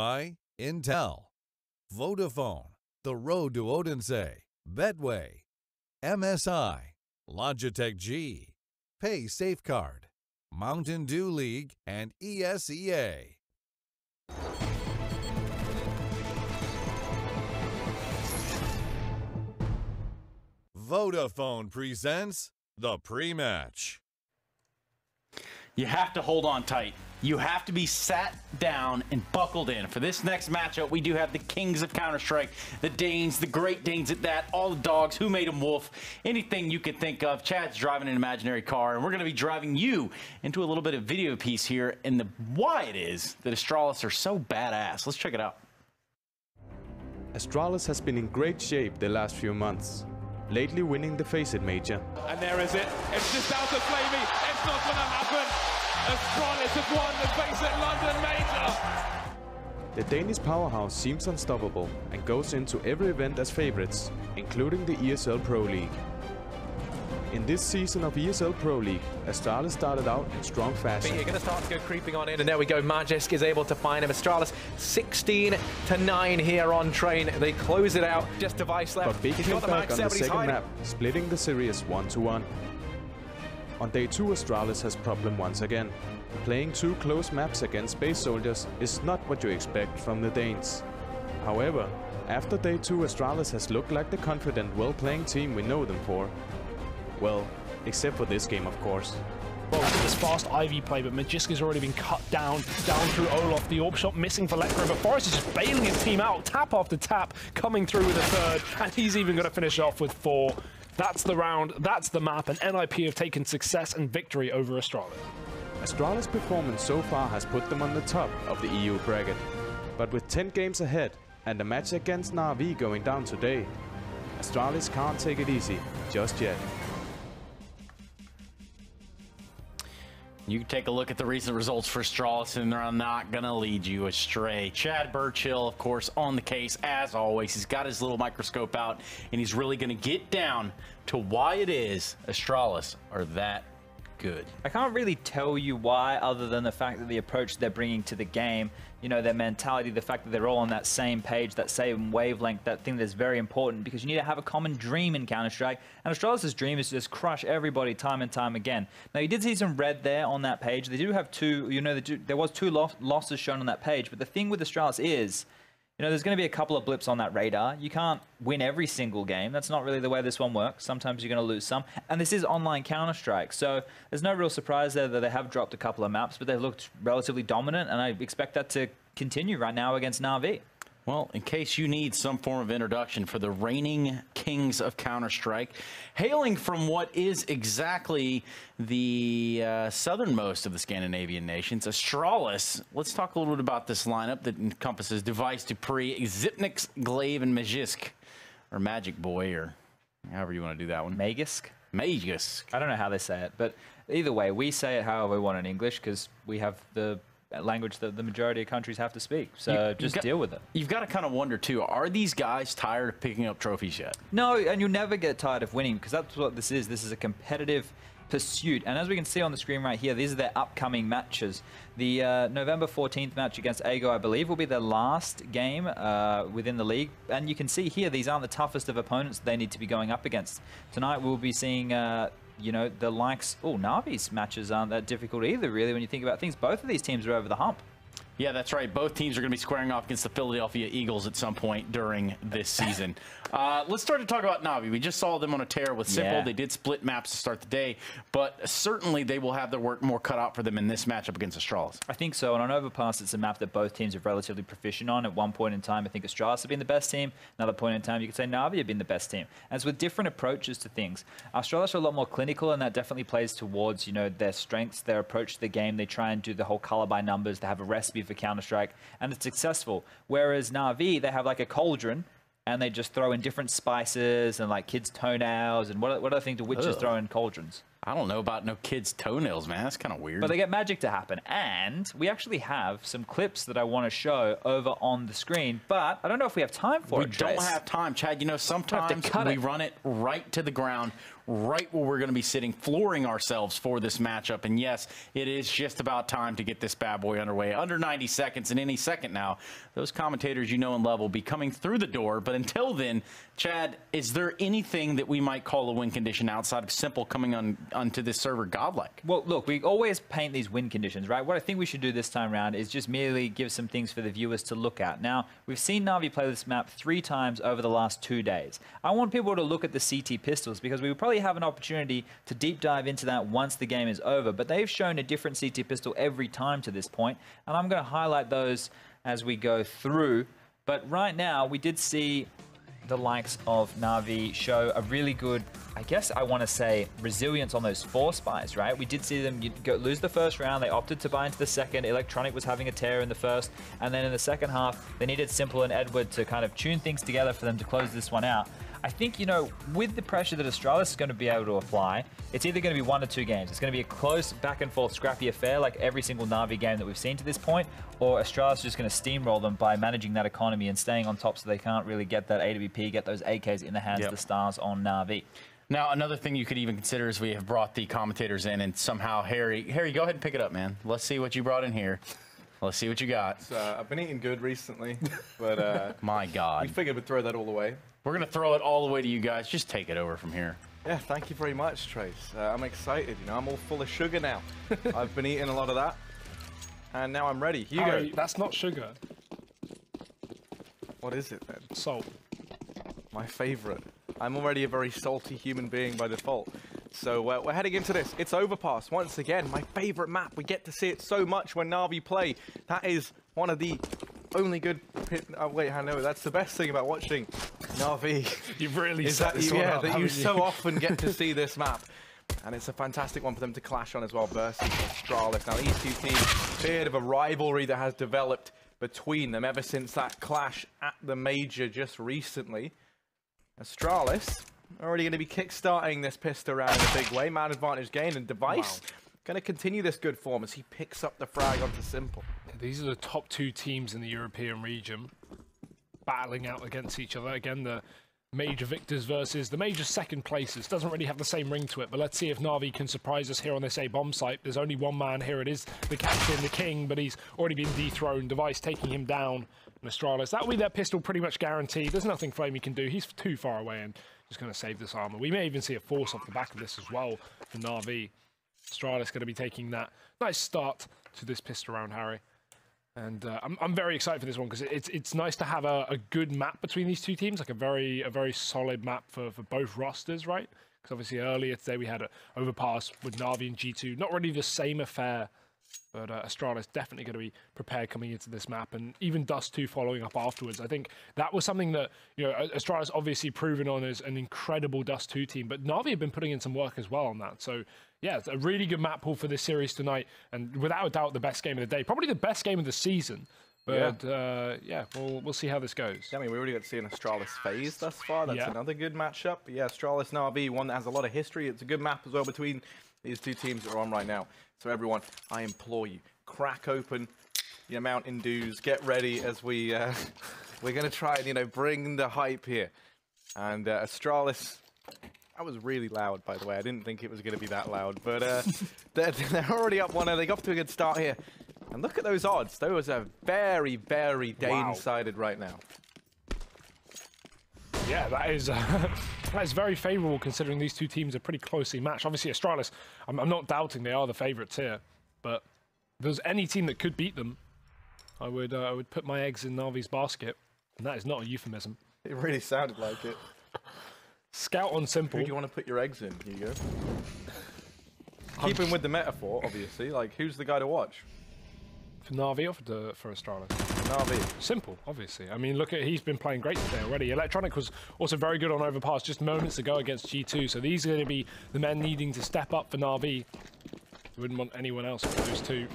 by Intel, Vodafone, The Road to Odense, Betway, MSI, Logitech G, Pay Safeguard, Mountain Dew League, and ESEA. Vodafone presents the pre-match. You have to hold on tight. You have to be sat down and buckled in. For this next matchup, we do have the kings of Counter-Strike, the Danes, the Great Danes at that, all the dogs, who made them wolf, anything you could think of. Chad's driving an imaginary car, and we're going to be driving you into a little bit of video piece here and why it is that Astralis are so badass. Let's check it out. Astralis has been in great shape the last few months, lately winning the Face It Major. And there is it. It's just out of Flamey. It's not going to happen. Astralis have won the Face It London Major. The Danish powerhouse seems unstoppable and goes into every event as favorites, including the ESL Pro League. In this season of ESL Pro League, Astralis started out in strong fashion. You're going to start to go creeping on in, and there we go. Matchday is able to find him. Astralis 16-9 here on train. They close it out. Just device left. But Big came back on the second map, splitting the series 1-1. On day 2, Astralis has problem once again. Playing 2 close maps against Space Soldiers is not what you expect from the Danes. However, after day 2, Astralis has looked like the confident, well-playing team we know them for. Well, except for this game, of course. Well, this fast Ivy play, but Magiska's already been cut down through Olaf. The orb shot missing for Lekra, but Forrest is just bailing his team out, tap after tap, coming through with a third, and he's even going to finish off with 4. That's the round, that's the map, and NIP have taken success and victory over Astralis. Astralis' performance so far has put them on the top of the EU bracket. But with 10 games ahead, and a match against NaVi going down today, Astralis can't take it easy just yet. You can take a look at the recent results for Astralis, and they're not going to lead you astray. Chad Burchill, of course, on the case, as always. He's got his little microscope out, and he's really going to get down to why it is Astralis are that good. I can't really tell you why, other than the fact that the approach they're bringing to the game, you know, their mentality, the fact that they're all on that same page, that same wavelength, that thing that's very important, because you need to have a common dream in Counter-Strike, and Astralis' dream is to just crush everybody time and time again. Now, you did see some red there on that page. They do have 2, you know, there was 2 losses shown on that page, but the thing with Astralis is, you know, there's going to be a couple of blips on that radar. You can't win every single game. That's not really the way this one works. Sometimes you're going to lose some. And this is online Counter-Strike. So there's no real surprise there that they have dropped a couple of maps, but they've looked relatively dominant, and I expect that to continue right now against NaVi. Well, in case you need some form of introduction for the reigning kings of Counter-Strike, hailing from what is exactly the southernmost of the Scandinavian nations, Astralis, let's talk a little bit about this lineup that encompasses Device, Dupree, Zipnix, Glaive, and Magisk, or Magic Boy, or however you want to do that one. Magisk? Magisk. I don't know how they say it, but either way, we say it however we want in English, because we have the language that the majority of countries have to speak. So just deal with it. You've got to kind of wonder, too, are these guys tired of picking up trophies yet? No, and you'll never get tired of winning, because that's what this is. This is a competitive pursuit. And as we can see on the screen right here, these are their upcoming matches. The November 14th match against Ago, I believe, will be their last game within the league. And you can see here, these aren't the toughest of opponents they need to be going up against. Tonight, we'll be seeing you know, the likes... Oh, NaVi's matches aren't that difficult either, really, when you think about things. Both of these teams are over the hump. Yeah, that's right. Both teams are going to be squaring off against the Philadelphia Eagles at some point during this season. Let's start to talk about NaVi. We just saw them on a tear with Simple. Yeah. They did split maps to start the day, but certainly they will have their work more cut out for them in this matchup against Astralis. I think so, and on Overpass, it's a map that both teams are relatively proficient on. At one point in time, I think Astralis have been the best team. Another point in time, you could say NaVi have been the best team. As with different approaches to things, Astralis are a lot more clinical, and that definitely plays towards, you know, their strengths, their approach to the game. They try and do the whole color by numbers. They have a recipe for Counter-Strike, and it's successful. Whereas NaVi, they have like a cauldron, and they just throw in different spices and like kids' toenails, and what other thing do witches throw in cauldrons? I don't know about no kids' toenails, man. That's kind of weird. But they get magic to happen. And we actually have some clips that I want to show over on the screen, but I don't know if we have time for it, We don't have time, Chad. You know, sometimes we run it right to the ground, right where we're going to be sitting, flooring ourselves for this matchup. And yes, it is just about time to get this bad boy underway. Under 90 seconds, and any second now, those commentators you know and love will be coming through the door. But until then, Chad, is there anything that we might call a win condition outside of Simple coming onto this server godlike? Well, look, we always paint these win conditions, right? What I think we should do this time around is just merely give some things for the viewers to look at. Now, we've seen NaVi play this map 3 times over the last 2 days. I want people to look at the CT pistols because we will probably have an opportunity to deep dive into that once the game is over, but they've shown a different CT pistol every time to this point, and I'm going to highlight those as we go through. But right now, we did see the likes of NaVi show a really good, I guess I want to say, resilience on those 4 spies, right? We did see them lose the first round. They opted to buy into the second. Electronic was having a tear in the first. And then in the second half, they needed Simple and Edward to kind of tune things together for them to close this one out. I think, you know, with the pressure that Astralis is going to be able to apply, it's either going to be 1 or 2 games. It's going to be a close, back and forth, scrappy affair like every single NaVi game that we've seen to this point, or Astralis is just going to steamroll them by managing that economy and staying on top so they can't really get that AWP, get those AKs in the hands of the stars on NaVi. Now, another thing you could even consider is we have brought the commentators in, and somehow, Harry, go ahead and pick it up, man. Let's see what you brought in here. Let's see what you got. I've been eating good recently, but my God, we figured we'd throw that all away. We're gonna throw it all the way to you guys. Just take it over from here. Yeah, thank you very much, Trace. I'm excited. You know, I'm all full of sugar now. I've been eating a lot of that, and now I'm ready. Hugo, Harry, that's not sugar. What is it then? Salt. My favorite. I'm already a very salty human being by default. So we're heading into this. It's Overpass once again. My favorite map. We get to see it so much when NaVi play. That is one of the only good. Wait, I know that's the best thing about watching NaVi. You've really set this one up, that you haven't so often get to see this map. And it's a fantastic one for them to clash on as well versus Astralis. Now these two teams, bit of a rivalry that has developed between them ever since that clash at the major just recently. Astralis already going to be kick-starting this pistol round in a big way. Man advantage gain, and Device going to continue this good form as he picks up the frag onto Simple. These are the top 2 teams in the European region battling out against each other. Again, the major victors versus the major second places. Doesn't really have the same ring to it, but let's see if NaVi can surprise us here on this A-bomb site. There's only one man here. It is the captain, the king, but he's already been dethroned. Device taking him down. And Astralis, that'll be their pistol pretty much guaranteed. There's nothing Flamey can do. He's too far away and just going to save this armor. We may even see a force off the back of this as well for NaVi. Astralis going to be taking that nice start to this pistol round, Harry. And I'm very excited for this one because it's nice to have a good map between these two teams, like a very solid map for both rosters, right? Because obviously earlier today we had an Overpass with NaVi and G2. Not really the same affair, but Astralis definitely going to be prepared coming into this map, and even Dust 2 following up afterwards. I think that was something that, you know, Astralis obviously proven on as an incredible Dust 2 team, but NaVi have been putting in some work as well on that. So yeah, it's a really good map pool for this series tonight, and without a doubt the best game of the day, probably the best game of the season. But yeah, we'll see how this goes. Yeah, I mean, we already got to see an Astralis phase thus far. That's another good matchup. But yeah, Astralis NaVi, one that has a lot of history. It's a good map as well between these two teams that are on right now. So everyone, I implore you, crack open your Mountain Dews, get ready as we're going to try and, you know, bring the hype here. And Astralis, that was really loud, by the way. I didn't think it was going to be that loud, but they're already up 1-0. They got to a good start here. And look at those odds. Those are very, very Dane-sided right now. Yeah, that is very favourable considering these two teams are pretty closely matched. Obviously, Astralis, I'm not doubting they are the favourites here, but if there's any team that could beat them, I would put my eggs in NaVi's basket, and that is not a euphemism. It really sounded like it. Scout on Simple. Who do you want to put your eggs in, Hugo? Keeping with the metaphor, obviously, like, who's the guy to watch? For NaVi or for Astralis? NaVi. Simple, obviously. I mean, look at, he's been playing great today already. Electronic was also very good on Overpass just moments ago against G2, so these are going to be the men needing to step up for NaVi. Wouldn't want anyone else but those two.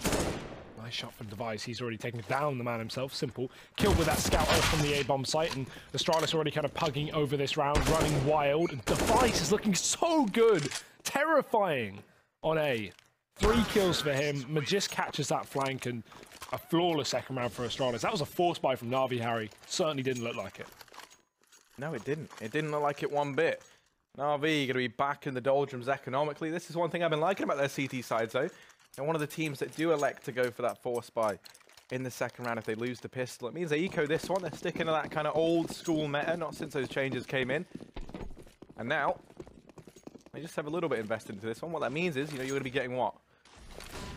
Nice shot from Device. He's already taken down the man himself. Simple. Killed with that scout from the A-bomb site, and Astralis already kind of pugging over this round, running wild. And Device is looking so good. Terrifying on A. 3 kills for him. Magis catches that flank, and a flawless second round for Astralis. That was a force buy from NaVi, Harry. Certainly didn't look like it. No, it didn't. It didn't look like it one bit. NaVi going to be back in the doldrums economically. This is one thing I've been liking about their CT side, though. They're one of the teams that do elect to go for that force buy in the second round if they lose the pistol. It means they eco this one. They're sticking to that kind of old school meta, not since those changes came in. And now, they just have a little bit invested into this one. What that means is, you know, you're going to be getting what?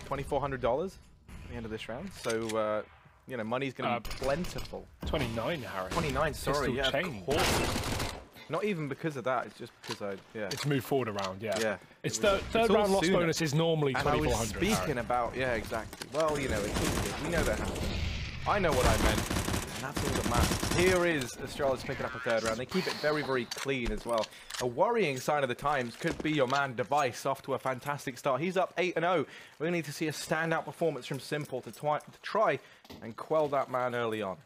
$2,400 at the end of this round. So, you know, money's going to be plentiful. 29, Harry. 29, sorry. Yeah, chain. of course. Not even because of that. It's just because It's moved forward around, yeah. Yeah. It's third round loss bonus is normally 2,400. And I was speaking about, yeah, exactly. Well, you know, we know that. I know what I meant. And that's all that matters. Here is Astralis picking up a third round. They keep it very, very clean as well. A worrying sign of the times could be your man Device off to a fantastic start. He's up 8-0. We need to see a standout performance from Simple to try and quell that man early on.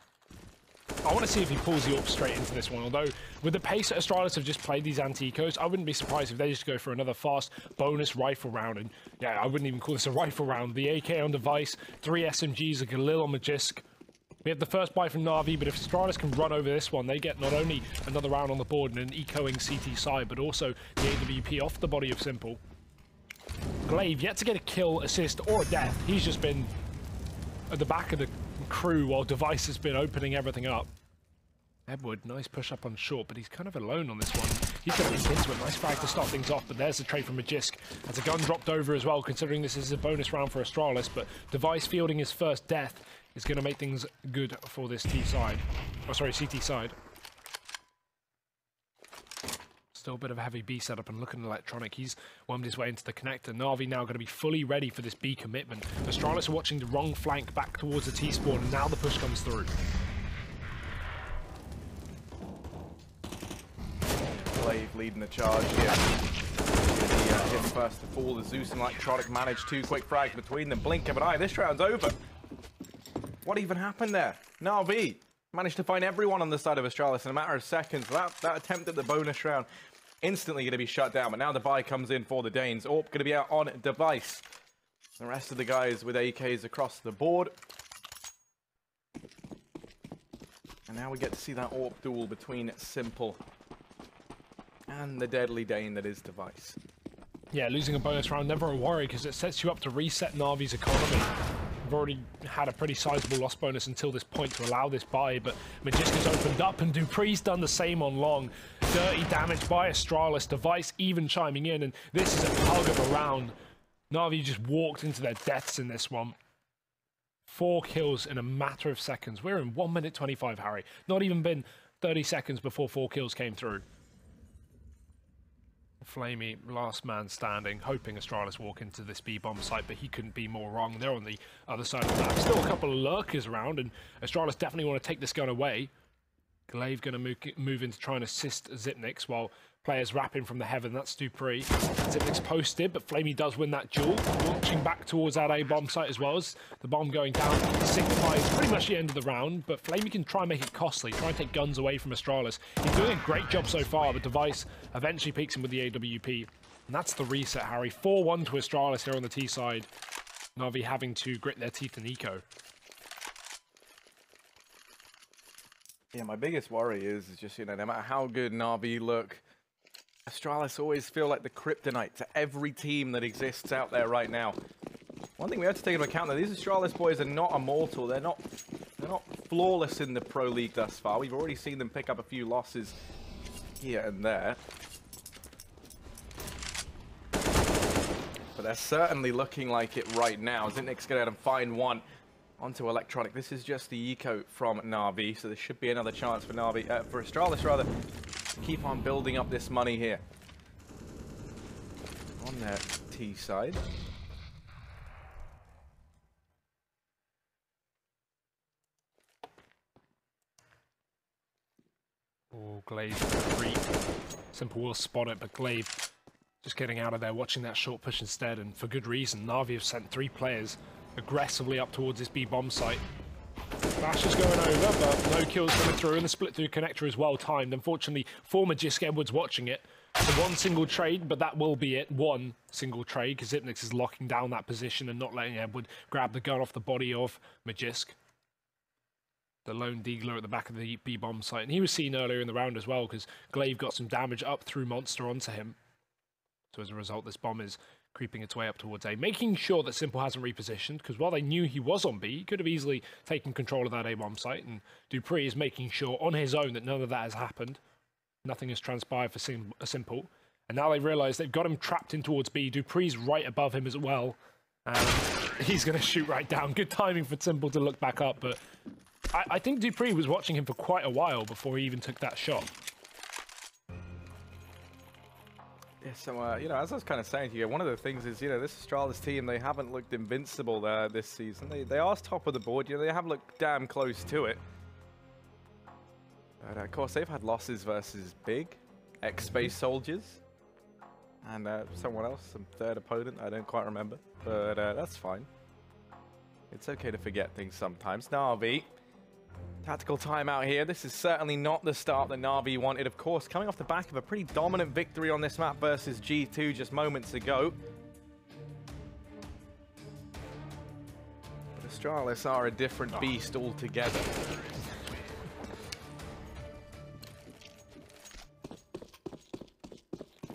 I want to see if he pulls the AWP straight into this one, although with the pace that Astralis have just played these anti-ecos, I wouldn't be surprised if they just go for another fast bonus rifle round. And yeah, I wouldn't even call this a rifle round. The AK on Device, 3 SMGs, a Galil on Magisk. We have the first buy from NaVi, but if Astralis can run over this one, they get not only another round on the board and an ecoing CT side, but also the AWP off the body of Simple. Glaive yet to get a kill, assist, or a death. He's just been at the back of the crew while Device has been opening everything up. Edward, nice push up on short, but he's kind of alone on this one. He's going to be into it. Nice frag to start things off, but there's the trade from Magisk. Has a gun dropped over as well, considering this is a bonus round for Astralis, but Device fielding his first death is going to make things good for this T side. Oh, sorry, CT side. Still a bit of a heavy B setup, and looking electronic. He's wormed his way into the connector. NaVi now going to be fully ready for this B commitment. Astralis are watching the wrong flank back towards the T spawn, and now the push comes through. Glaive leading the charge here. Him first to fall. The Zeus and Electronic managed 2 quick frags between them. Blink of an eye. This round's over. What even happened there? NaVi managed to find everyone on the side of Astralis in a matter of seconds. That attempt at the bonus round instantly going to be shut down. But now the buy comes in for the Danes. AWP going to be out on Device. The rest of the guys with AKs across the board. And now we get to see that AWP duel between Simple and the deadly Dane that is Device. Yeah, losing a bonus round, never a worry, because it sets you up to reset NaVi's economy. We've already had a pretty sizable loss bonus until this point to allow this buy, but Magisk has opened up, and Dupree's done the same on long. Dirty damage by Astralis, Device even chiming in, and this is a tug of a round. NaVi just walked into their deaths in this one. 4 kills in a matter of seconds. We're in 1 minute 25, Harry. Not even been 30 seconds before 4 kills came through. Flamey, last man standing, hoping Astralis walk into this B-bomb site, but he couldn't be more wrong. They're on the other side of the map. Still a couple of lurkers around, and Astralis definitely want to take this gun away. Glaive going to move into trying to assist Zipnix while players wrapping from the heaven. That's Dupree. Zipnix posted, but Flamey does win that duel. Launching back towards that A-bomb site as well as the bomb going down. Signifies pretty much the end of the round, but Flamey can try and make it costly, try and take guns away from Astralis. He's doing a great job so far, but Device eventually peaks him with the AWP. And that's the reset, Harry. 4-1 to Astralis here on the T side. NaVi having to grit their teeth in eco. Yeah, my biggest worry is just, you know, no matter how good NaVi look, Astralis always feel like the kryptonite to every team that exists out there right now. One thing we have to take into account that these Astralis boys are not immortal. They're not flawless in the Pro League thus far. We've already seen them pick up a few losses here and there. But they're certainly looking like it right now. Zipnix going to find one onto Electronic. This is just the eco from NaVi, so there should be another chance for NaVi, for Astralis rather, to keep on building up this money here on their T side. Oh, Glaive free. Simple will spot it, but Glaive just getting out of there, watching that short push instead, and for good reason. NaVi have sent 3 players aggressively up towards this B-bomb site. Flash is going over, but no kills coming through, and the split through connector is well timed. Unfortunately, for Magisk, Edwards watching it. So 1 single trade, but that will be it. 1 single trade, because Zipnix is locking down that position and not letting Edward grab the gun off the body of Magisk. the lone deagler at the back of the B-bomb site. And he was seen earlier in the round as well, because Glaive got some damage up through Monster onto him. So as a result, this bomb is creeping its way up towards A, making sure that Simple hasn't repositioned, because while they knew he was on B, he could have easily taken control of that A-bomb site, and Dupree is making sure on his own that none of that has happened. Nothing has transpired for Simple. And now they realise they've got him trapped in towards B. Dupree's right above him as well. And he's going to shoot right down. Good timing for Simple to look back up, but I think Dupree was watching him for quite a while before he even took that shot. Yeah, so, you know, as I was kind of saying to you, one of the things is, you know, this Astralis team, they haven't looked invincible this season. They are top of the board. You know, they have looked damn close to it. But, of course, they've had losses versus Big, ex-Space Soldiers, and someone else, some third opponent, I don't quite remember. But that's fine. It's okay to forget things sometimes. NaVi, tactical timeout here. This is certainly not the start that NaVi wanted. Of course, coming off the back of a pretty dominant victory on this map versus G2 just moments ago. But Astralis are a different beast altogether.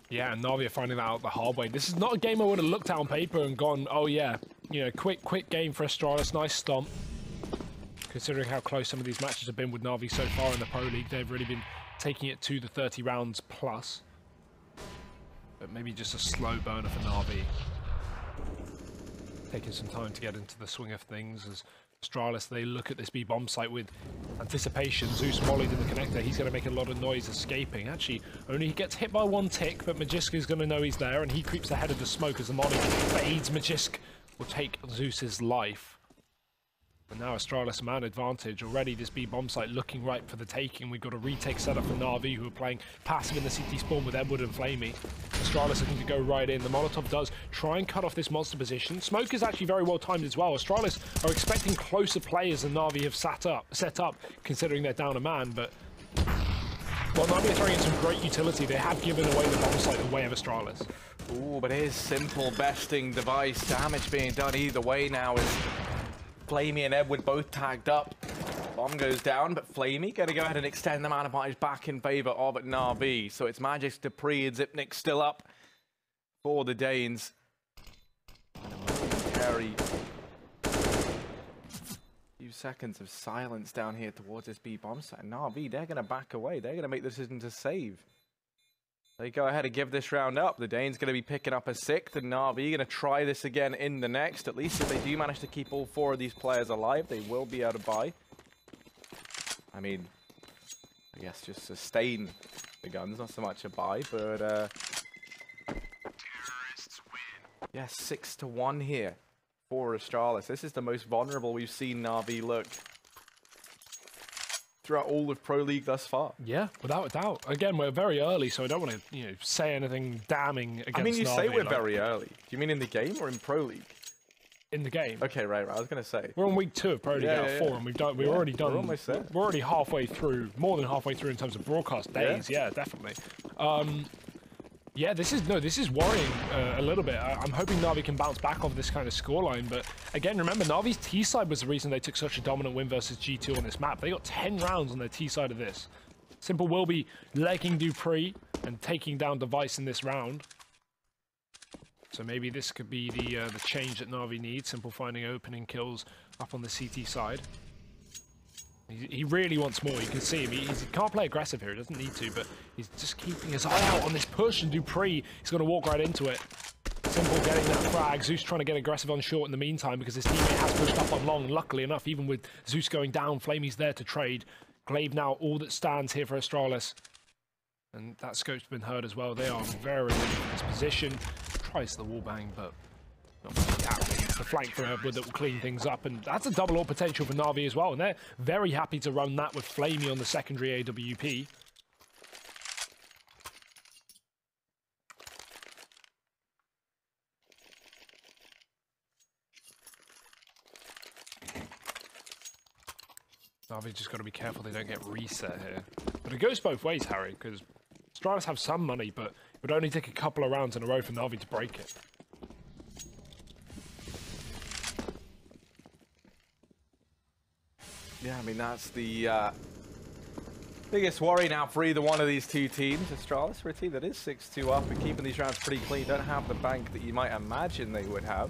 Yeah, and NaVi are finding that out the hard way. This is not a game I would have looked at on paper and gone, oh yeah, you know, quick game for Astralis, nice stomp. Considering how close some of these matches have been with NaVi so far in the Pro League, they've really been taking it to the 30 rounds plus. But maybe just a slow burner for NaVi. Taking some time to get into the swing of things as Astralis, they look at this B-bomb site with anticipation. Zeus mollied in the connector. He's going to make a lot of noise escaping. Actually, only he gets hit by one tick, but Magisk is going to know he's there, and he creeps ahead of the smoke as the molly fades. Magisk will take Zeus's life. And now Astralis man advantage. Already this B-bomb site looking ripe for the taking. We've got a retake set up for NaVi, who are playing passive in the CT spawn with Edward and Flamey. Astralis looking to go right in. The Molotov does try and cut off this monster position. Smoke is actually very well timed as well. Astralis are expecting closer players than NaVi have set up, considering they're down a man, but while NaVi are throwing in some great utility, they have given away the bomb site the way of Astralis. Ooh, but here's Simple besting device. Damage being done either way now as Flamey and Edward both tagged up. Bomb goes down, but Flamey going to go ahead and extend the man advantage back in favor of NaVi. So it's Magisk, Dupree, and Zipnik still up for the Danes. Carry. Few seconds of silence down here towards this B-bomb site. NaVi, they're going to back away. They're going to make the decision to save. They go ahead and give this round up. The Danes going to be picking up a 6th, and NaVi going to try this again in the next. At least if they do manage to keep all 4 of these players alive, they will be able to buy. I mean, I guess just sustain the guns, not so much a buy, but yeah, 6-1 here for Astralis. This is the most vulnerable we've seen NaVi look throughout all of Pro League thus far. Yeah, without a doubt. Again, we're very early, so I don't want to, say anything damning against NaVi. I mean, you say we're very early. Do you mean in the game or in Pro League? In the game. Okay, right. I was going to say. We're on week 2 of Pro League out of 4, and we're already done. We're almost there. We're already halfway through, more than halfway through in terms of broadcast days. Yeah, definitely. Yeah, this is worrying a little bit. I'm hoping NaVi can bounce back off this kind of scoreline, but again, remember, NaVi's T side was the reason they took such a dominant win versus G2 on this map. They got 10 rounds on their T side of this. Simple will be legging Dupree and taking down Device in this round. So maybe this could be the change that NaVi needs. Simple finding opening kills up on the CT side. He really wants more. You can see him. He can't play aggressive here. He doesn't need to, but he's just keeping his eye out on this push, and Dupree is going to walk right into it. Simple getting that frag. Zeus trying to get aggressive on short in the meantime because his teammate has pushed up on long. Luckily enough, even with Zeus going down, Flamey's there to trade. Glaive now all that stands here for Astralis. And that scope's been heard as well. They are very ready for this position. Tries the wallbang, but not really happening. It's the flank for Edward that will clean things up, and that's a double ult potential for NaVi as well, and they're very happy to run that with Flamey on the secondary AWP. NaVi just got to be careful they don't get reset here. But it goes both ways, Harry, because Astralis have some money, but it would only take a couple of rounds in a row for NaVi to break it. Yeah, I mean, that's the biggest worry now for either one of these two teams. Astralis, for a team that is 6-2 up and keeping these rounds pretty clean, don't have the bank that you might imagine they would have.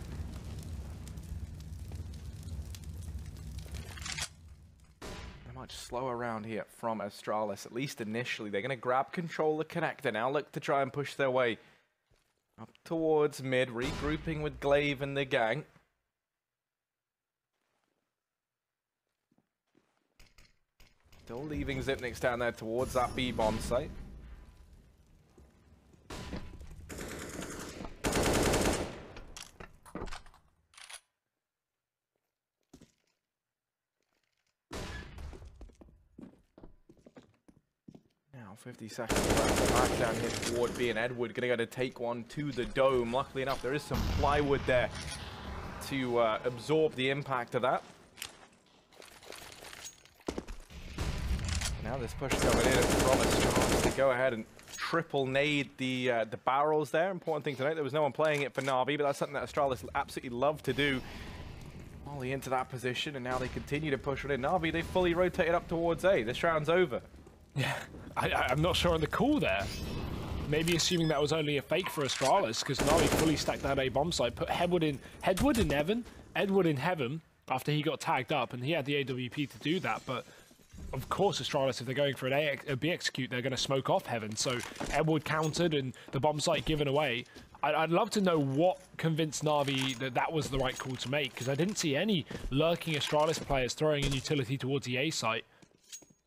A much slower round here from Astralis, at least initially. They're going to grab control of connector now, look to try and push their way up towards mid, regrouping with Glaive and the gang. Still leaving Xyp9x down there towards that B-bomb site. Now 50 seconds left. Back down here toward B, and Edward gonna go to take one to the dome. Luckily enough, there is some plywood there to absorb the impact of that. Now this push coming in from Astralis to go ahead and triple nade the barrels there. Important thing to note, there was no one playing it for NaVi, but that's something that Astralis absolutely love to do. Molly into that position, and now they continue to push it in. NaVi, they fully rotated up towards A. This round's over. Yeah, I'm not sure on the call there. Maybe assuming that was only a fake for Astralis, because NaVi fully stacked that A bomb site, put Edward in heaven after he got tagged up, and he had the AWP to do that, but of course, Astralis, if they're going for a B execute, they're going to smoke off heaven. So Edward countered and the bomb site given away. I'd love to know what convinced NaVi that that was the right call to make, because I didn't see any lurking Astralis players throwing in utility towards the A site.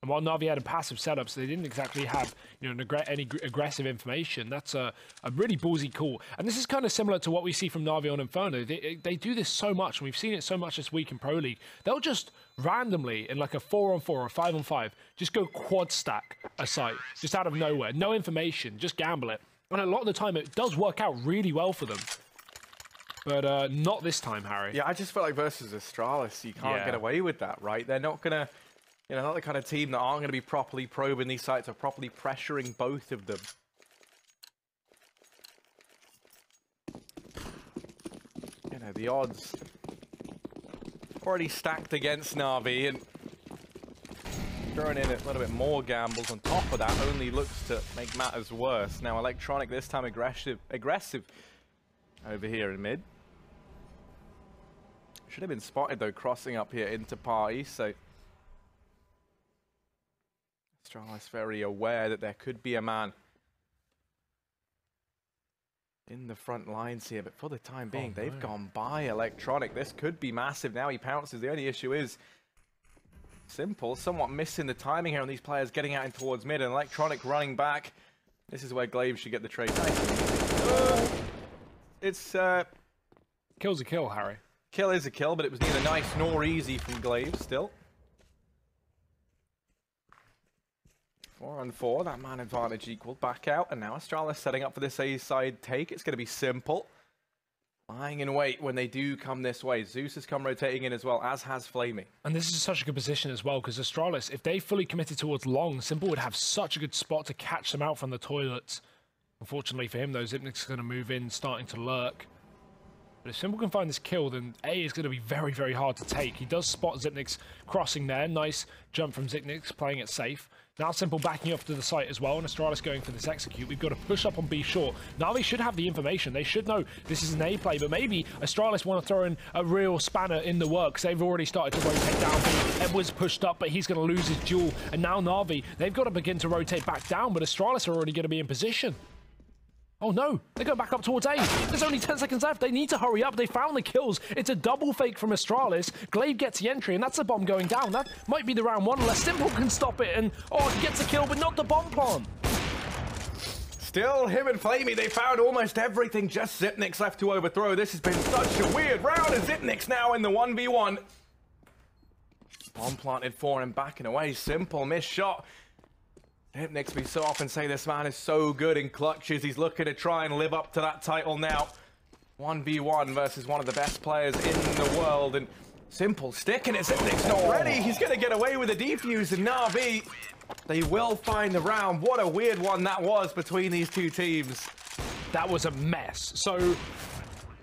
And while NaVi had a passive setup, so they didn't exactly have any aggressive information. That's a really ballsy call. And this is kind of similar to what we see from NaVi on Inferno. They do this so much, and we've seen it so much this week in Pro League. They'll just randomly, in like a 4-on-4 or a 5-on-5, just go quad stack a site, just out of nowhere. No information, just gamble it. And a lot of the time, it does work out really well for them. But not this time, Harry. Yeah, I just feel like versus Astralis, you can't get away with that, right? They're not going to... You know, not the kind of team that aren't going to be properly probing these sites or properly pressuring both of them. You know, the odds already stacked against NaVi, and throwing in a little bit more gambles on top of that only looks to make matters worse. Now, Electronic this time aggressive over here in mid. Should have been spotted, though, crossing up here into party, so... Astralis very aware that there could be a man in the front lines here, but for the time being, they've gone by Electronic. This could be massive. Now he pounces. The only issue is simple, somewhat missing the timing here on these players getting out in towards mid, and Electronic running back. This is where Glaive should get the trade. It's kill's a kill, Harry. Kill is a kill, but it was neither nice nor easy from Glaive still. 4-on-4, that man advantage equal back out, and now Astralis setting up for this A side take. It's going to be simple. Lying in wait when they do come this way. Zeus has come rotating in as well, as has Flamey. And this is such a good position as well, because Astralis, if they fully committed towards long, Simple would have such a good spot to catch them out from the toilets. Unfortunately for him, though, Xyp9x is going to move in, starting to lurk. But if Simple can find this kill, then A is going to be very, very hard to take. He does spot Xyp9x crossing there. Nice jump from Xyp9x, playing it safe. Now Simple backing off to the site as well, and Astralis going for this execute. We've got to push up on B short. Now they should have the information. They should know this is an A play, but maybe Astralis want to throw in a real spanner in the works. They've already started to rotate down. Edward's pushed up, but he's going to lose his duel. And now NaVi, they've got to begin to rotate back down, but Astralis are already going to be in position. Oh no, they go back up towards A. There's only 10 seconds left. They need to hurry up. They found the kills. It's a double fake from Astralis. Glaive gets the entry, and that's a bomb going down. That might be the round one, unless Simple can stop it. And, oh, he gets a kill, but not the bomb plant. Still, him and Flamey, they found almost everything. Just Xyp9x left to overthrow. This has been such a weird round, and Xyp9x now in the 1v1. Bomb planted for him, backing away. Simple missed shot. Xyp9x, we so often say this man is so good in clutches. He's looking to try and live up to that title now. 1v1 versus one of the best players in the world. And Simple sticking it. Xyp9x not ready. He's going to get away with a defuse. And NaVi, they will find the round. What a weird one that was between these two teams. That was a mess. So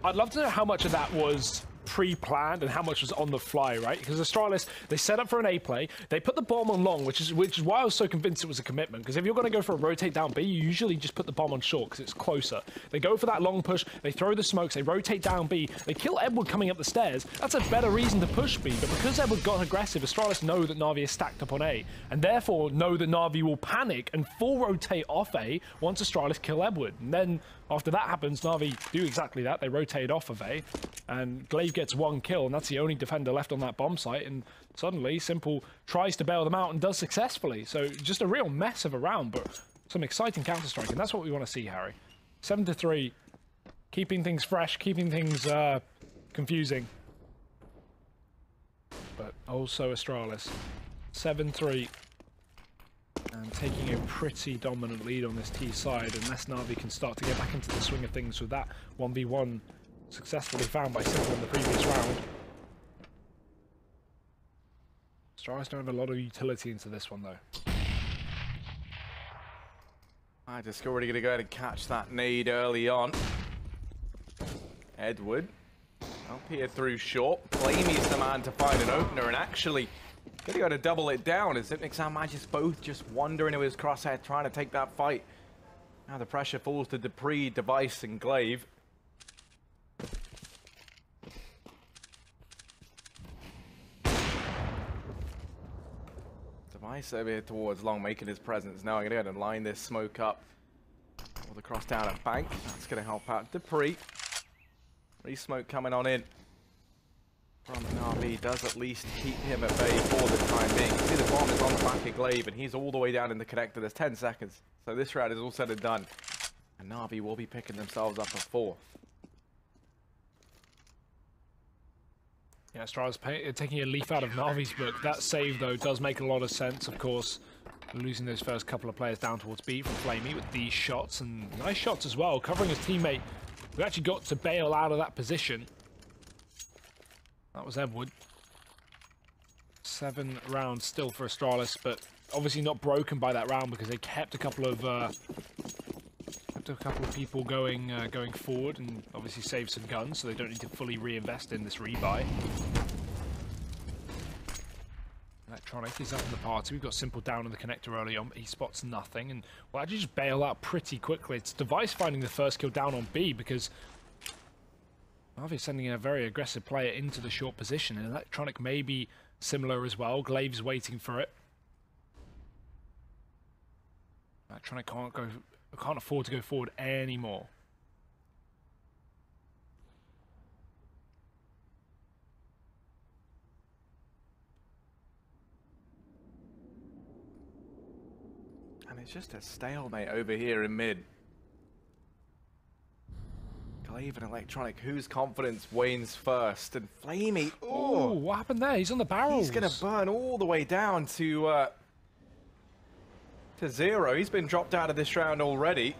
I'd love to know how much of that was pre-planned and how much was on the fly, right? Because Astralis, they set up for an A play, they put the bomb on long, which is why I was so convinced it was a commitment. Because if you're going to go for a rotate down B, you usually just put the bomb on short because it's closer. They go for that long push, they throw the smokes, they rotate down B, they kill Edward coming up the stairs. That's a better reason to push B, but because Edward got aggressive, Astralis know that NaVi is stacked up on A, and therefore know that NaVi will panic and full rotate off A once Astralis kill Edward. And then after that happens, NaVi do exactly that. They rotate off of A, and Glaive gets one kill, and that's the only defender left on that bomb site, and suddenly Simple tries to bail them out and does successfully. So just a real mess of a round, but some exciting counter-strike, and that's what we want to see, Harry. 7-3, keeping things fresh, keeping things confusing. But also Astralis, 7-3. And taking a pretty dominant lead on this T side, unless NaVi can start to get back into the swing of things with that 1v1 successfully found by Simple in the previous round. Astralis don't have a lot of utility into this one, though. I just already going to go ahead and catch that nade early on. Edward up here through short. Flamey's the man to find an opener, and actually going to go to double it down as Xyp9x and Magis both just wander into his crosshair trying to take that fight. Now the pressure falls to Dupree, Device, and Glaive. Device over here towards long, making his presence. Now I'm going to go ahead and line this smoke up. Or the cross down at bank. That's going to help out Dupree. Re-smoke coming on in from NaVi does at least keep him at bay for the time being. You see the bomb is on the back of Glaive, and he's all the way down in the connector. There's 10 seconds. So this round is all said and done. And NaVi will be picking themselves up a fourth. Yeah, Astralis taking a leaf out of NaVi's book. That save, though, does make a lot of sense, of course. Losing those first couple of players down towards B from Flamey with these shots, and nice shots as well, covering his teammate who actually got to bail out of that position. That was Edward. 7 rounds still for Astralis, but obviously not broken by that round because they kept a couple of people going forward, and obviously saved some guns, so they don't need to fully reinvest in this rebuy. Electronic is up in the party. We've got Simple down in the connector early on, but he spots nothing, and will actually just bail out pretty quickly. It's Device finding the first kill down on B because NaVi sending a very aggressive player into the short position, and Electronic may be similar as well. Glaive's waiting for it. Electronic can't afford to go forward anymore. And it's just a stalemate over here in mid. Glaive and Electronic, whose confidence wanes first? And Flamey, oh, what happened there? He's on the barrels. He's going to burn all the way down to 0. He's been dropped out of this round already.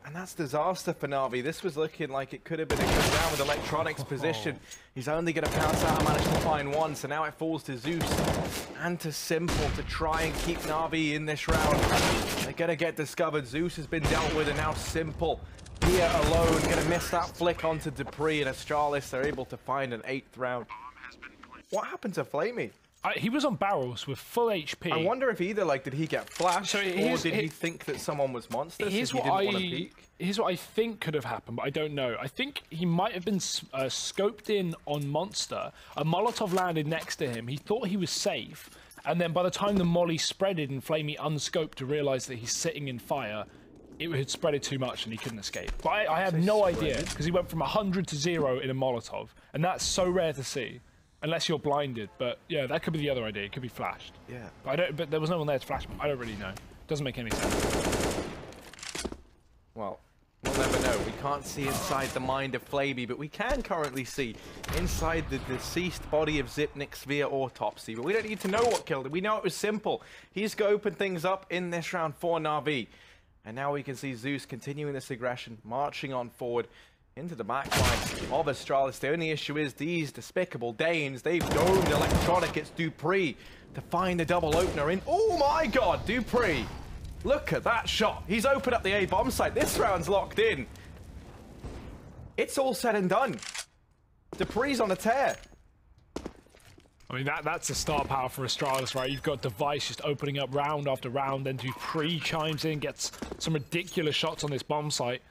And that's disaster for NaVi. This was looking like it could have been a good round with Electronic's position. He's only going to pounce out and manage to find one, so now it falls to Zeus and to Simple to try and keep NaVi in this round. They're going to get discovered. Zeus has been dealt with, and now Simple here alone. Going to miss that flick onto Dupree, and Astralis, they're able to find an 8th round. What happened to Flamey? He was on barrels with full HP. I wonder if either, like, did he get flashed, or did he think that someone was monsters? Here's what I think could have happened, but I don't know. I think he might have been scoped in on Monster. A Molotov landed next to him. He thought he was safe, and then by the time the molly spreaded and Flamey unscoped to realize that he's sitting in fire, it had spreaded too much and he couldn't escape. But I have no idea, because he went from 100 to 0 in a Molotov, and that's so rare to see. Unless you're blinded, but yeah, that could be the other idea. It could be flashed. Yeah. But there was no one there to flash him. I don't really know. Doesn't make any sense. Well, we'll never know. We can't see inside the mind of Flamey, but we can currently see inside the deceased body of Xyp9x via autopsy. But we don't need to know what killed him. We know it was Simple. He's going to open things up in this round for NaVi. And now we can see Zeus continuing this aggression, marching on forward into the backline of Astralis. The only issue is these despicable Danes, they've domed Electronic. It's Dupree to find the double opener in. Oh my god, Dupree! Look at that shot. He's opened up the A bomb site. This round's locked in. it's all said and done. dupree's on a tear. I mean, that's a star power for Astralis, right? You've got Device just opening up round after round, then dupree chimes in, gets some ridiculous shots on this bomb site.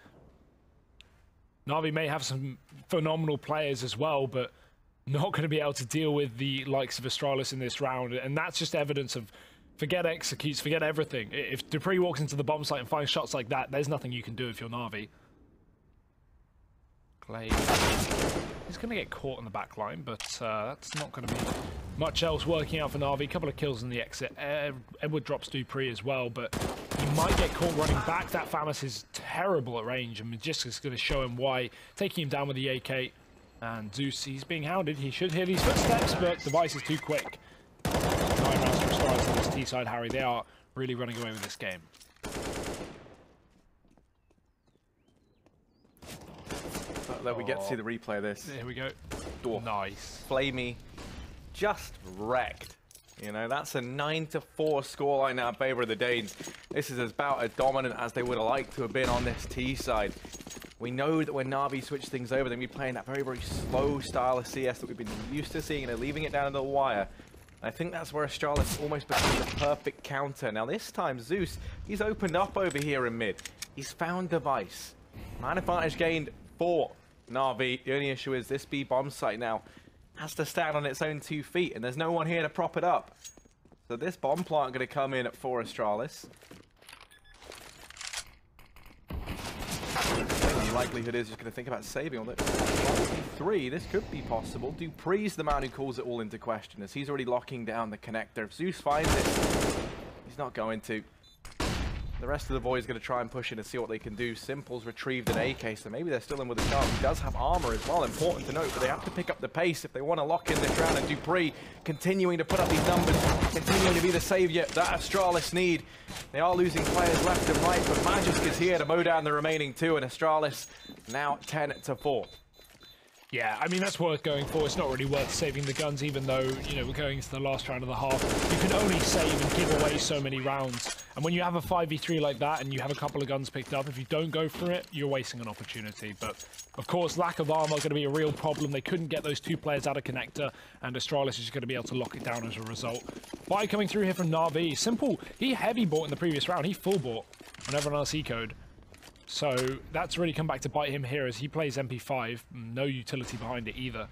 NaVi may have some phenomenal players as well, but not going to be able to deal with the likes of Astralis in this round. And that's just evidence of forget executes, forget everything. If dupree walks into the bomb site and finds shots like that, there's nothing you can do if you're NaVi. Glaive. He's going to get caught in the back line, but that's not going to be much else working out for NaVi. A couple of kills in the exit. Edward drops dupree as well, but he might get caught running back. That FAMAS is terrible at range, and Magisk is going to show him why, taking him down with the AK. And Zeus, he's being hounded. He should hear these footsteps, but Device is too quick. 9 rounds for Astralis on this T-side, Harry. They are really running away with this game. Let we get to see the replay of this. Here we go. Oh, nice. Flamey just wrecked. You know, that's a 9-4 scoreline now in favor of the Danes. This is about as dominant as they would have liked to have been on this T side. We know that when NaVi switch things over, they'll be playing that very, very slow style of CS that we've been used to seeing, and they're leaving it down to the wire. I think that's where Astralis almost became the perfect counter. Now this time, Zeus, he's opened up over here in mid. He's found Device. Man advantage gained for NaVi. The only issue is this B bomb site now has to stand on its own 2 feet, and there's no one here to prop it up. So this bomb plant going to come in for Astralis. The likelihood is just going to think about saving on it. 3, this could be possible. dupree's the man who calls it all into question, as he's already locking down the connector. If Zeus finds it, he's not going to. The rest of the boys going to try and push in and see what they can do. Simple's retrieved an AK, so maybe they're still in with a chance. He does have armor as well, important to note, but they have to pick up the pace if they want to lock in this round. And dupree continuing to put up these numbers, continuing to be the savior that Astralis need. They are losing players left and right, but Magisk is here to mow down the remaining 2, and Astralis now 10-4. Yeah, I mean, that's worth going for. It's not really worth saving the guns, even though, you know, we're going into the last round of the half. You can only save and give away so many rounds. And when you have a 5v3 like that and you have a couple of guns picked up, if you don't go for it, you're wasting an opportunity. But, of course, lack of armor is going to be a real problem. They couldn't get those 2 players out of connector, and Astralis is just going to be able to lock it down as a result. Buy coming through here from NaVi. Simple, he heavy bought in the previous round. He full bought on everyone else code. So that's really come back to bite him here as he plays MP5. No utility behind it either.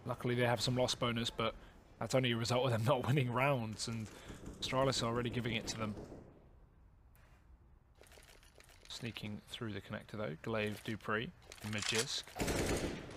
Luckily they have some loss bonus, but that's only a result of them not winning rounds, and Astralis are already giving it to them. Sneaking through the connector though. Glaive, dupree, Magisk.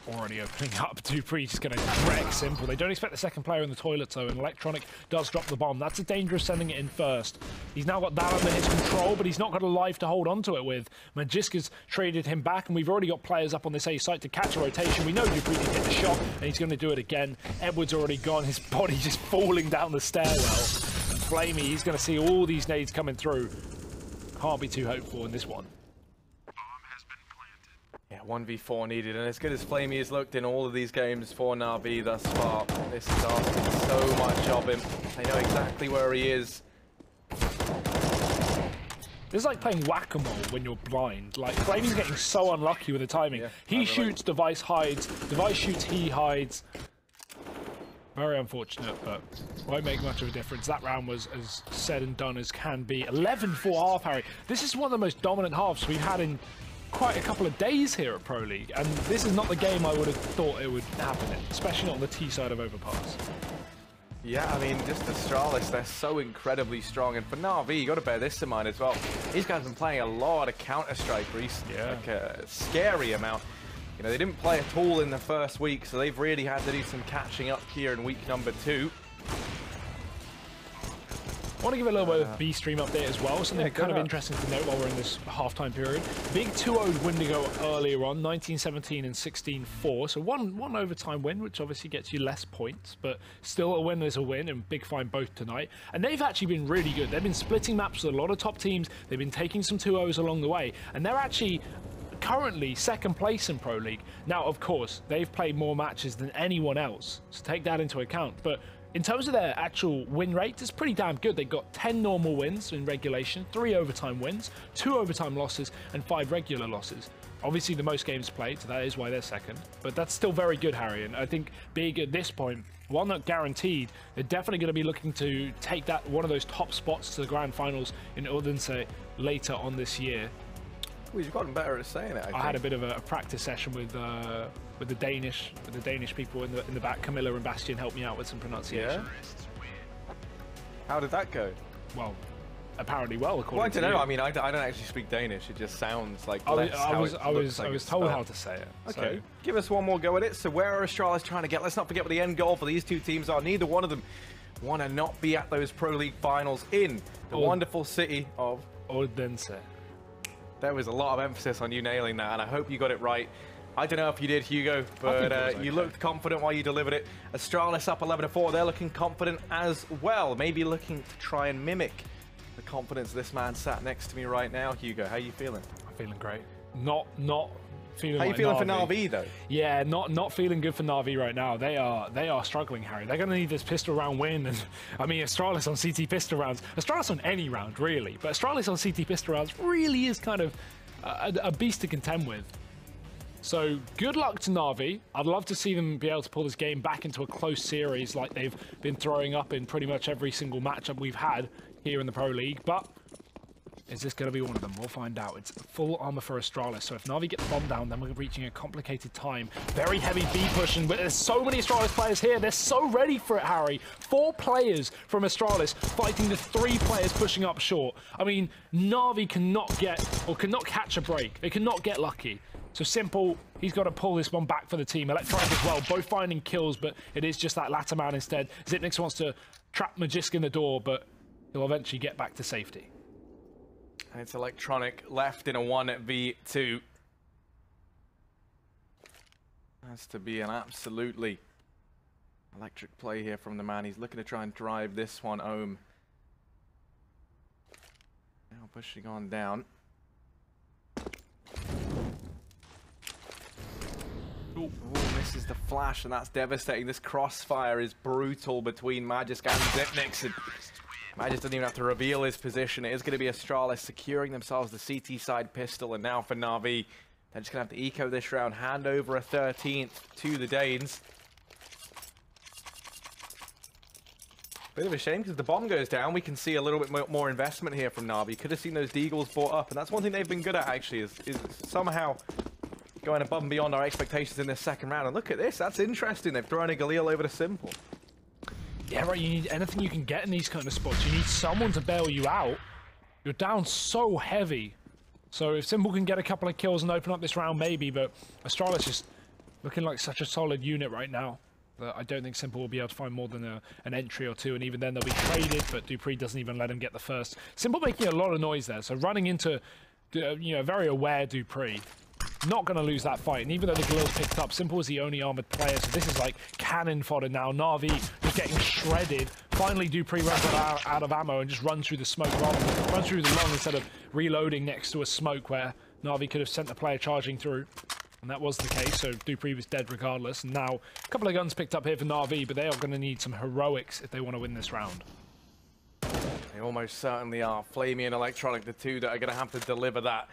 Already opening up. dupree's just going to wreck Simple. They don't expect the second player in the toilet though, and Electronic does drop the bomb. That's a dangerous sending it in first. He's now got that under his control, but he's not got a life to hold onto it with. Magisk has traded him back, and we've already got players up on this A site to catch a rotation. We know dupree can hit the shot, and he's going to do it again. Edward's already gone. His body just falling down the stairwell. And Flamey, he's going to see all these nades coming through. Can't be too hopeful in this one. Yeah, 1v4 needed, and as good as Flamey has looked in all of these games for NaVi thus far, this is asking so much of him. They know exactly where he is. This is like playing whack-a-mole when you're blind. Like, Flamey's getting so unlucky with the timing. Yeah, he shoots, Device hides. Device shoots, he hides. Very unfortunate, but won't make much of a difference. That round was as said and done as can be. 11-4 half, Harry. This is one of the most dominant halves we've had in quite a couple of days here at Pro League, and this is not the game I would have thought it would happen in, especially not on the T side of Overpass. Yeah, I mean, just Astralis, they're so incredibly strong, and for NaVi, you got to bear this in mind as well. These guys have been playing a lot of Counter-Strike recently, like a scary amount. You know, they didn't play at all in the first week, so they've really had to do some catching up here in week number 2. I want to give a little bit of B-Stream update as well, something kind of interesting to note while we're in this halftime period. Big 2-0 Wendigo earlier on, 19-17 and 16-4, so one overtime win, which obviously gets you less points, but still a win is a win, and big fine both tonight. And they've actually been really good. They've been splitting maps with a lot of top teams, they've been taking some 2-0s along the way, and they're actually currently second place in Pro League. Now, of course, they've played more matches than anyone else, so take that into account, but in terms of their actual win rate, it's pretty damn good. They've got 10 normal wins in regulation, 3 overtime wins, 2 overtime losses, and 5 regular losses. Obviously, the most games played, so that is why they're second. But that's still very good, Harry. And I think big at this point, while not guaranteed, they're definitely going to be looking to take that one of those top spots to the grand finals in Odense later on this year. Well, you've gotten better at saying it. I had a bit of a practice session with the Danish people in the back. Camilla and Bastian helped me out with some pronunciation. Yeah? How did that go? Well, apparently well, according well, I to don't know. you. I mean, I don't actually speak Danish. It just sounds like I was told how to say it. Okay, so. Give us one more go at it. So where are Astralis trying to get? Let's not forget what the end goal for these two teams are. Neither one of them want to not be at those Pro League finals in the wonderful city of Odense. There was a lot of emphasis on you nailing that, and I hope you got it right. I don't know if you did, Hugo, but you looked confident while you delivered it. Astralis up 11-4. They're looking confident as well. Maybe looking to try and mimic the confidence this man sat next to me right now. Hugo, how you feeling? I'm feeling great. Not feeling. How like you feeling NaVi. for NaVi though? Yeah, not feeling good for NaVi right now. They are struggling, Harry. They're going to need this pistol round win, and I mean Astralis on CT pistol rounds. Astralis on any round really, but Astralis on CT pistol rounds really is kind of a beast to contend with. So good luck to NaVi. I'd love to see them be able to pull this game back into a close series like they've been throwing up in pretty much every single matchup we've had here in the Pro League, but is this going to be one of them? We'll find out. It's full armor for Astralis, so if NaVi get the bomb down, then we're reaching a complicated time. Very heavy B pushing, but there's so many Astralis players here. They're so ready for it, Harry. 4 players from Astralis fighting the 3 players pushing up short. I mean, NaVi cannot catch a break. They cannot get lucky. So Simple, he's got to pull this one back for the team. Electronic as well, both finding kills, but it is just that latter man instead. Zipnix wants to trap Magisk in the door, but he'll eventually get back to safety. And it's Electronic left in a 1v2. Has to be an absolutely electric play here from the man. He's looking to try and drive this one home. Now pushing on down. Ooh, misses the flash, and that's devastating. This crossfire is brutal between Magisk and Zipnix. And Magisk doesn't even have to reveal his position. It is going to be Astralis securing themselves the CT side pistol, and now for NaVi, they're just going to have to eco this round, hand over a 13th to the Danes. Bit of a shame because the bomb goes down. We can see a little bit more investment here from NaVi. Could have seen those Deagles brought up, and that's one thing they've been good at actually, is somehow going above and beyond our expectations in this second round. And look at this, that's interesting. They've thrown a Galil over to Simple. Yeah, right, you need anything you can get in these kind of spots. You need someone to bail you out. You're down so heavy. So if Simple can get a couple of kills and open up this round, maybe, but Astralis is looking like such a solid unit right now that I don't think Simple will be able to find more than an entry or two, and even then they'll be traded, but Dupree doesn't even let him get the first. Simple making a lot of noise there, so running into, very aware Dupree. Not going to lose that fight, and even though the Galil's picked up, Simple is the only armored player, so this is like cannon fodder now. NaVi just getting shredded. Finally, Dupree runs out of ammo and just runs through the smoke, runs through the long instead of reloading next to a smoke where NaVi could have sent the player charging through. And that was the case, so Dupree was dead regardless. And now, a couple of guns picked up here for NaVi, but they are going to need some heroics if they want to win this round. They almost certainly are. Flamey and Electronic, the two that are going to have to deliver that.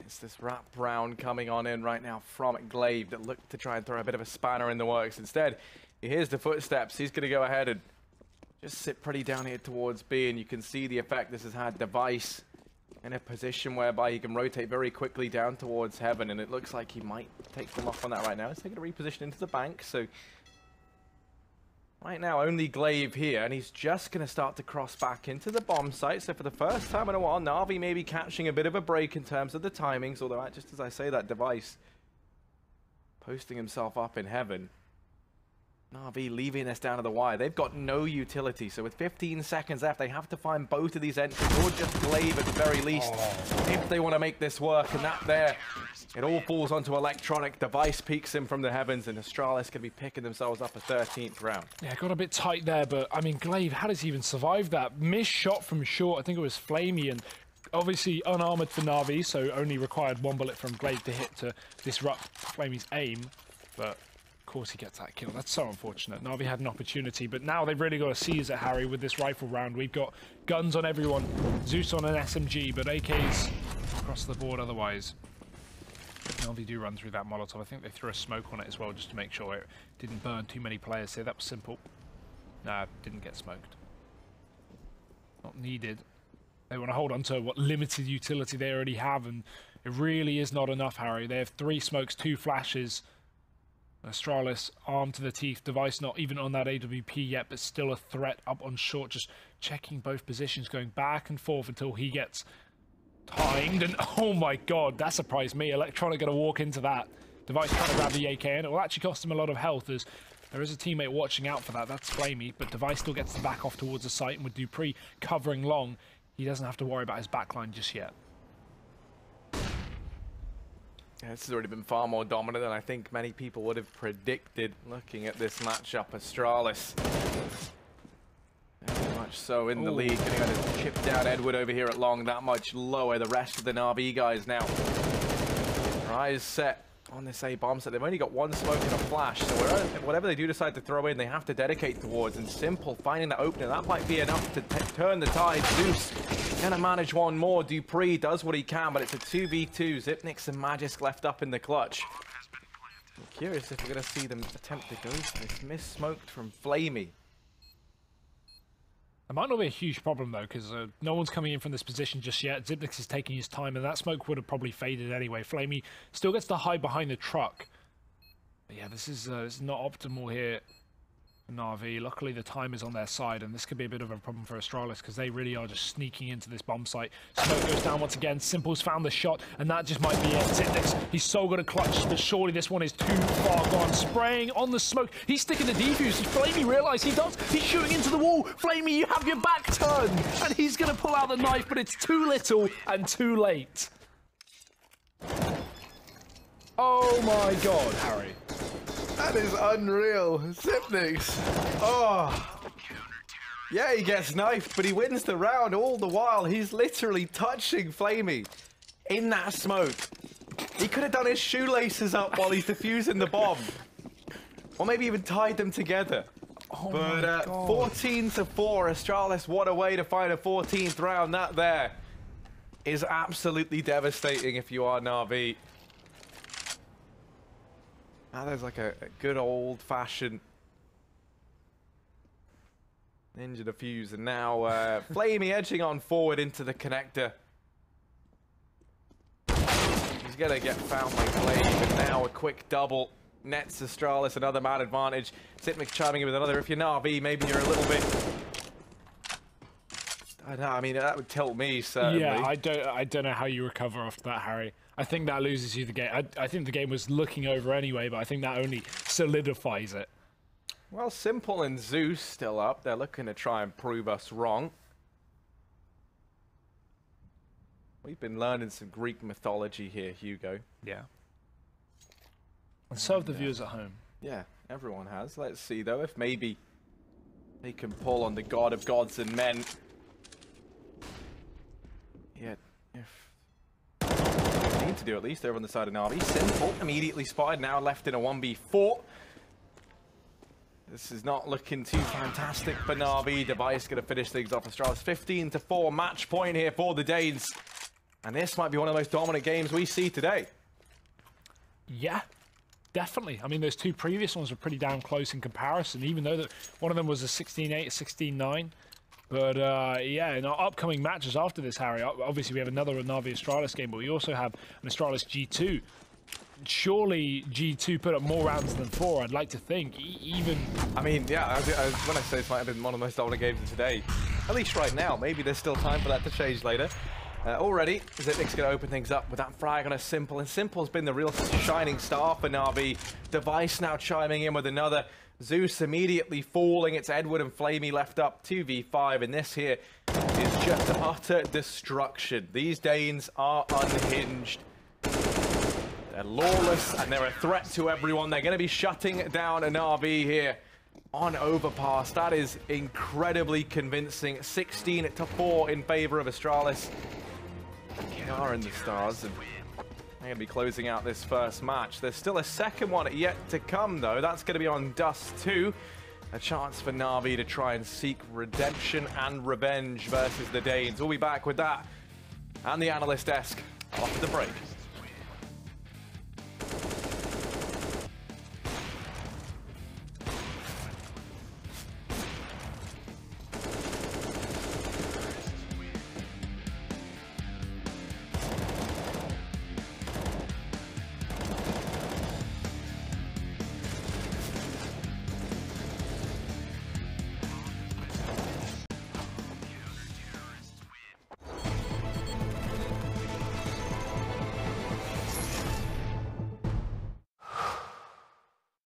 It's this wrap round coming on in right now from Glaive that looked to try and throw a bit of a spanner in the works. Instead, he hears the footsteps. He's going to go ahead and just sit pretty down here towards B, and you can see the effect this has had. Device in a position whereby he can rotate very quickly down towards Heaven, and it looks like he might take them off on that right now. He's taking a reposition into the bank, so right now only Glaive here, and he's just going to start to cross back into the bomb site. So for the first time in a while, NaVi may be catching a bit of a break in terms of the timings, although just as I say that, Device posting himself up in Heaven. NaVi leaving this down to the wire. They've got no utility, so with 15 seconds left, they have to find both of these entries, or just Glaive at the very least, if they want to make this work. And that there, it all falls onto Electronic. Device peeks him from the heavens, and Astralis could be picking themselves up a 13th round. Yeah, got a bit tight there, but I mean, Glaive, how does he even survive that? Missed shot from short, I think it was Flamey, and obviously unarmored for NaVi, so only required 1 bullet from Glaive to hit to disrupt Flamey's aim, but of course he gets that kill. That's so unfortunate. NaVi had an opportunity, but now they've really got to seize it, Harry, with this rifle round. We've got guns on everyone. Zeus on an SMG, but AKs across the board otherwise. NaVi do run through that Molotov. I think they threw a smoke on it as well, just to make sure it didn't burn too many players here. That was simple. Nah, didn't get smoked. Not needed. They want to hold on to what limited utility they already have, and it really is not enough, Harry. They have 3 smokes, 2 flashes. Astralis armed to the teeth. Device not even on that AWP yet, but still a threat up on short. Just checking both positions, going back and forth until he gets timed. And oh my god, that surprised me. Electronic going to walk into that. Device trying to grab the AK, and it will actually cost him a lot of health, as there is a teammate watching out for that. That's Flamey, but Device still gets to back off towards the site, and with Dupree covering long, he doesn't have to worry about his backline just yet. Yeah, this has already been far more dominant than I think many people would have predicted looking at this matchup. Astralis, very much so in the lead. Going to chip down Edward over here at long, that much lower. The rest of the NaVi guys now. Rise set on this A bomb set. They've only got 1 smoke and a flash, so whatever they do decide to throw in, they have to dedicate towards. And Simple finding that opening, that might be enough to turn the tide. Zeus gonna manage 1 more. Dupree does what he can, but it's a 2v2. Zipnix and Magisk left up in the clutch. I'm curious if we're gonna see them attempt to go for this. Miss-smoked from Flamey. It might not be a huge problem, though, because no one's coming in from this position just yet. Zipnix is taking his time, and that smoke would have probably faded anyway. Flamey still gets to hide behind the truck. But yeah, this is not optimal here for NaVi. Luckily, the time is on their side, and this could be a bit of a problem for Astralis, because they really are just sneaking into this bomb site. Smoke goes down once again. Simple's found the shot, and that just might be it. Zipnix, he's so good at clutch, but surely this one is too far gone. Spraying on the smoke. He's sticking the defuse. Flamey realized he does. He's shooting into the wall. Flamey, you have your back turned, and he's going to pull out the knife, but it's too little and too late. Oh my god, Harry. That is unreal. Zipnix. Oh. Yeah, he gets knifed, but he wins the round. All the while, he's literally touching Flamey in that smoke. He could have done his shoelaces up while he's defusing the bomb. Or maybe even tied them together. Oh but 14-4, Astralis, what a way to find a 14th round. That there is absolutely devastating if you are NaVi. Now there's like a good old-fashioned ninja defuse, and now Flamey edging on forward into the connector. He's gonna get found by Flame, and now a quick double nets Astralis another man advantage. Zipnix chiming in with another. If you're NaVi, maybe you're a little bit. I don't know. I mean, that would tilt me certainly. Yeah, I don't know how you recover after that, Harry. I think that loses you the game. I think the game was looking over anyway, but I think that only solidifies it. Well, Simple and Zeus still up. They're looking to try and prove us wrong. We've been learning some Greek mythology here, Hugo. Yeah. And so have the viewers at home. Yeah, everyone has. Let's see, though, if maybe they can pull on the god of gods and men. Yeah, if they need to do at least over on the side of NaVi. Simple, immediately spotted, now left in a 1v4. This is not looking too fantastic for NaVi. Device going to finish things off. Astralis 15-4, match point here for the Danes. And this might be one of the most dominant games we see today. Yeah, definitely. I mean, those 2 previous ones were pretty damn close in comparison, even though one of them was a 16-8, 16-9. But yeah, in our upcoming matches after this, Harry, obviously we have another NaVi Astralis game, but we also have an Astralis G2. Surely G2 put up more rounds than 4, I'd like to think. Even... I mean, yeah, when I say this might have been one of the most dominant games of today, at least right now. Maybe there's still time for that to change later. Already, Zipnix going to open things up with that frag on a Simple, and Simple's been the real shining star for NaVi. Device now chiming in with another. Zeus immediately falling. It's Edward and Flamey left up 2v5, and this here is just utter destruction. These Danes are unhinged. They're lawless, and they're a threat to everyone. They're going to be shutting down a NaVi here on Overpass. That is incredibly convincing. 16-4 in favor of Astralis. They are in the stars, and they're going to be closing out this first match. There's still a second one yet to come, though. That's going to be on Dust 2. A chance for NaVi to try and seek redemption and revenge versus the Danes. We'll be back with that and the analyst desk after the break.